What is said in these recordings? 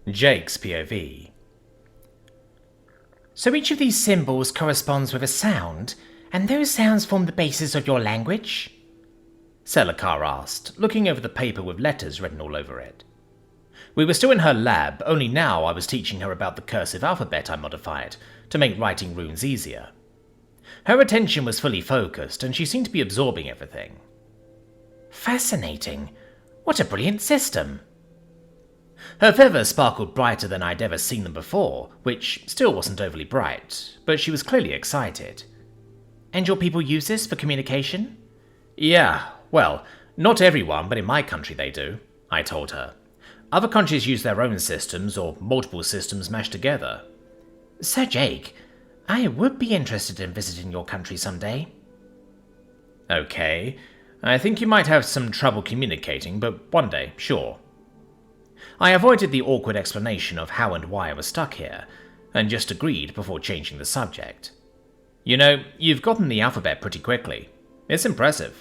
Jake's POV. So each of these symbols corresponds with a sound, and those sounds form the basis of your language? Selakar asked, looking over the paper with letters written all over it. We were still in her lab, only now I was teaching her about the cursive alphabet I modified to make writing runes easier. Her attention was fully focused, and she seemed to be absorbing everything. Fascinating. What a brilliant system. Her feathers sparkled brighter than I'd ever seen them before, which still wasn't overly bright, but she was clearly excited. And your people use this for communication? Yeah, well, not everyone, but in my country they do, I told her. Other countries use their own systems or multiple systems mashed together. Sir Jake, I would be interested in visiting your country someday. Okay, I think you might have some trouble communicating, but one day, sure. I avoided the awkward explanation of how and why I was stuck here, and just agreed before changing the subject. You know, you've gotten the alphabet pretty quickly. It's impressive.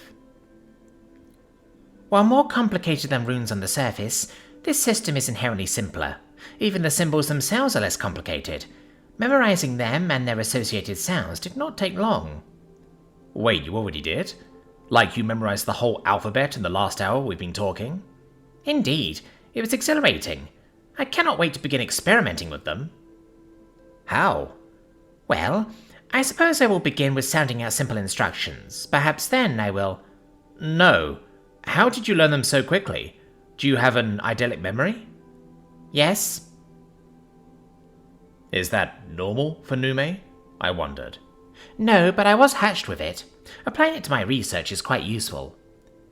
While more complicated than runes on the surface, this system is inherently simpler. Even the symbols themselves are less complicated. Memorizing them and their associated sounds did not take long. Wait, you already did? Like you memorized the whole alphabet in the last hour we've been talking? Indeed, it was exhilarating. I cannot wait to begin experimenting with them. How? Well, I suppose I will begin with sounding out simple instructions. Perhaps then I will... No. How did you learn them so quickly? Do you have an idyllic memory? Yes. Is that normal for Nume? I wondered. No, but I was hatched with it. Applying it to my research is quite useful,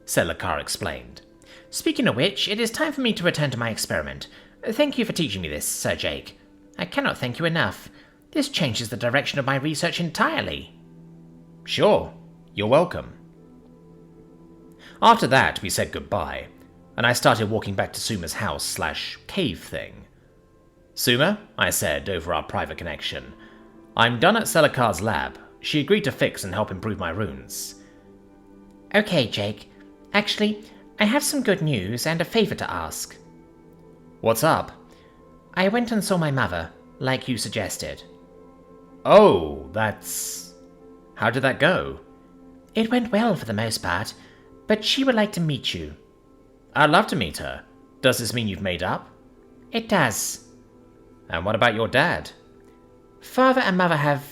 Selakar explained. Speaking of which, it is time for me to return to my experiment. Thank you for teaching me this, Sir Jake. I cannot thank you enough. This changes the direction of my research entirely. Sure, you're welcome. After that, we said goodbye, and I started walking back to Suma's house/cave thing. Suma, I said over our private connection, I'm done at Selakar's lab. She agreed to fix and help improve my runes. Okay, Jake. Actually, I have some good news and a favor to ask. What's up? I went and saw my mother, like you suggested. Oh, that's... How did that go? It went well for the most part, but she would like to meet you. I'd love to meet her. Does this mean you've made up? It does. And what about your dad? Father and mother have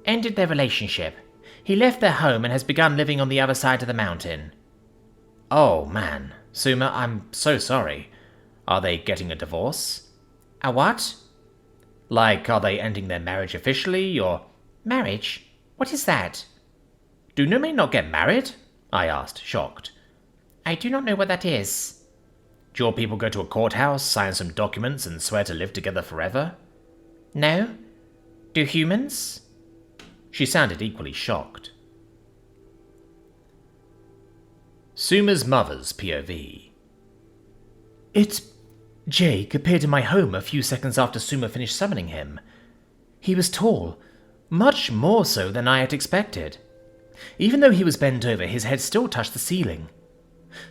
ended their relationship. He left their home and has begun living on the other side of the mountain. Oh, man. Suma, I'm so sorry. Are they getting a divorce? A what? Like, are they ending their marriage officially, or... Marriage? What is that? Do Nume not get married? I asked, shocked. I do not know what that is. Do your people go to a courthouse, sign some documents, and swear to live together forever? No. Do humans? She sounded equally shocked. Suma's mother's POV. Jake appeared in my home a few seconds after Suma finished summoning him. He was tall, much more so than I had expected. Even though he was bent over, his head still touched the ceiling.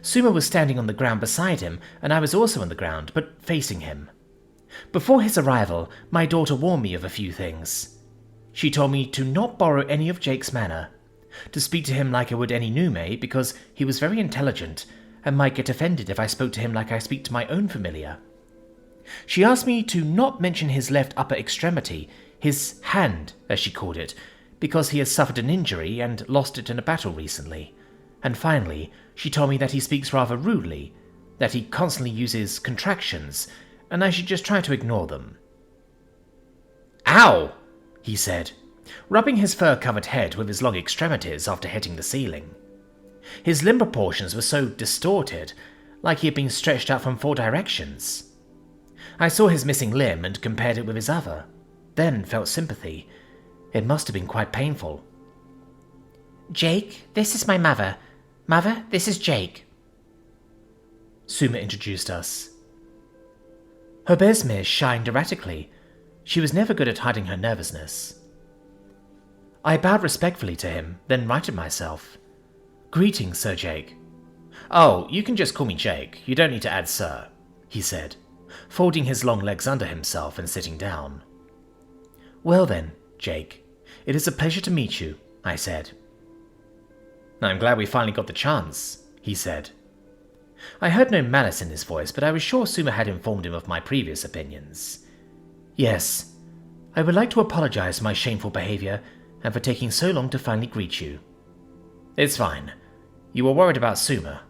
Suma was standing on the ground beside him, and I was also on the ground, but facing him. Before his arrival, my daughter warned me of a few things. She told me to not borrow any of Jake's mana, to speak to him like I would any Nume because he was very intelligent and might get offended if I spoke to him like I speak to my own familiar. She asked me to not mention his left upper extremity, his hand, as she called it, because he has suffered an injury and lost it in a battle recently. And finally, she told me that he speaks rather rudely, that he constantly uses contractions, and I should just try to ignore them. Ow! He said, rubbing his fur-covered head with his long extremities after hitting the ceiling. His limb proportions were so distorted, like he had been stretched out from 4 directions. I saw his missing limb and compared it with his other, then felt sympathy. It must have been quite painful. Jake, this is my mother. Mother, this is Jake. Suma introduced us. Her besmir shined erratically. She was never good at hiding her nervousness. I bowed respectfully to him, then righted myself. Greetings, Sir Jake. Oh, you can just call me Jake. You don't need to add Sir, he said. folding his long legs under himself and sitting down. "Well then, Jake, it is a pleasure to meet you," I said. "I'm glad we finally got the chance," he said. I heard no malice in his voice, but I was sure Suma had informed him of my previous opinions. "Yes, I would like to apologize for my shameful behavior and for taking so long to finally greet you." "It's fine. You were worried about Suma.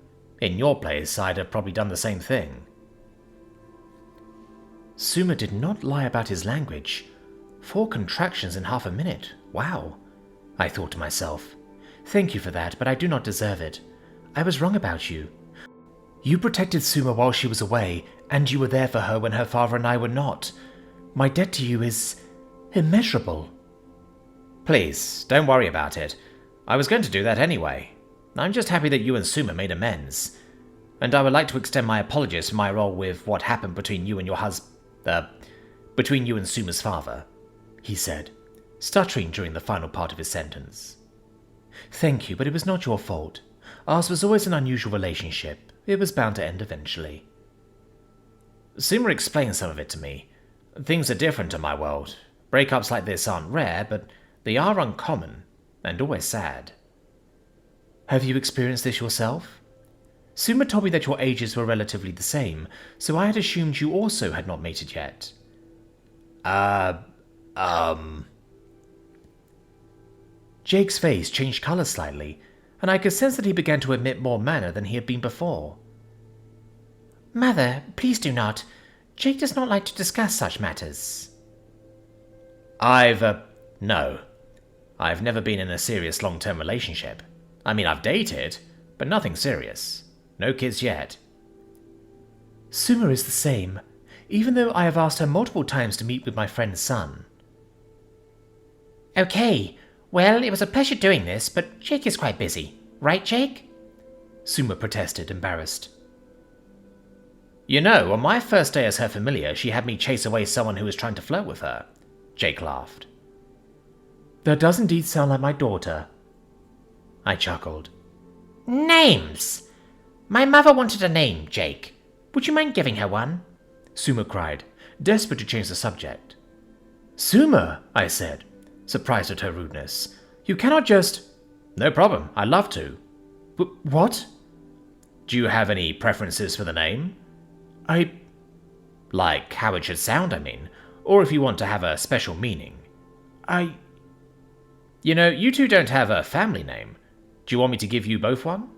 In your place, I'd have probably done the same thing." Suma did not lie about his language. 4 contractions in half a minute. Wow. I thought to myself. Thank you for that, but I do not deserve it. I was wrong about you. You protected Suma while she was away, and you were there for her when her father and I were not. My debt to you is immeasurable. Please, don't worry about it. I was going to do that anyway. I'm just happy that you and Suma made amends. And I would like to extend my apologies for my role with what happened between you and your between you and Suma's father," he said, stuttering during the final part of his sentence. "Thank you, but it was not your fault. Ours was always an unusual relationship. It was bound to end eventually." Suma explained some of it to me. Things are different in my world. Breakups like this aren't rare, but they are uncommon, and always sad. "Have you experienced this yourself?" Suma told me that your ages were relatively the same, so I had assumed you also had not mated yet. Jake's face changed colour slightly, and I could sense that he began to emit more manner than he had been before. "Mother, please do not. Jake does not like to discuss such matters." No. I've never been in a serious long-term relationship. I mean, I've dated, but nothing serious. No kids yet." "Suma is the same, even though I have asked her multiple times to meet with my friend's son." "Okay, well, it was a pleasure doing this, but Jake is quite busy. Right, Jake?" Suma protested, embarrassed. "You know, on my first day as her familiar, she had me chase away someone who was trying to flirt with her." Jake laughed. "That does indeed sound like my daughter." I chuckled. "Names! My mother wanted a name, Jake. Would you mind giving her one?" Suma cried, desperate to change the subject. "Suma," I said, surprised at her rudeness. "You cannot just—" "No problem, I'd love to." What? "Do you have any preferences for the name?" Like how it should sound, I mean, or if you want to have a special meaning. You know, you two don't have a family name. Do you want me to give you both one?"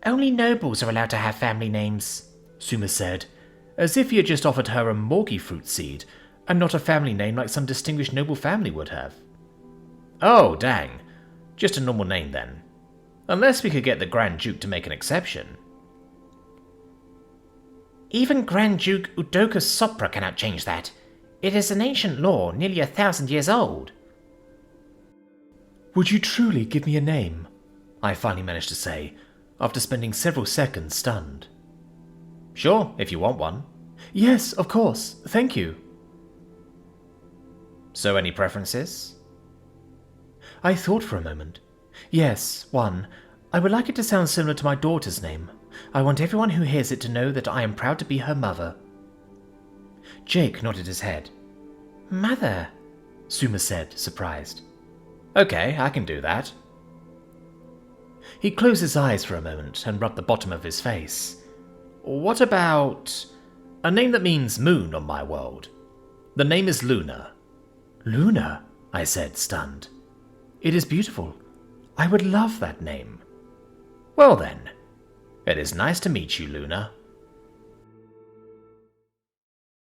"Only nobles are allowed to have family names," Suma said, as if he had just offered her a morgy fruit seed, and not a family name like some distinguished noble family would have. "Oh, dang. Just a normal name then. Unless we could get the Grand Duke to make an exception." "Even Grand Duke Udocus Sopra cannot change that. It is an ancient law, nearly 1,000 years old." "Would you truly give me a name?" I finally managed to say, after spending several seconds stunned. "Sure, if you want one." "Yes, of course. Thank you." "So any preferences?" I thought for a moment. "Yes, one. I would like it to sound similar to my daughter's name. I want everyone who hears it to know that I am proud to be her mother." Jake nodded his head. "Mother," Suma said, surprised. "Okay, I can do that." He closed his eyes for a moment and rubbed the bottom of his face. "What about a name that means moon on my world? The name is Luna." "Luna?" I said, stunned. "It is beautiful. I would love that name." "Well then, it is nice to meet you, Luna."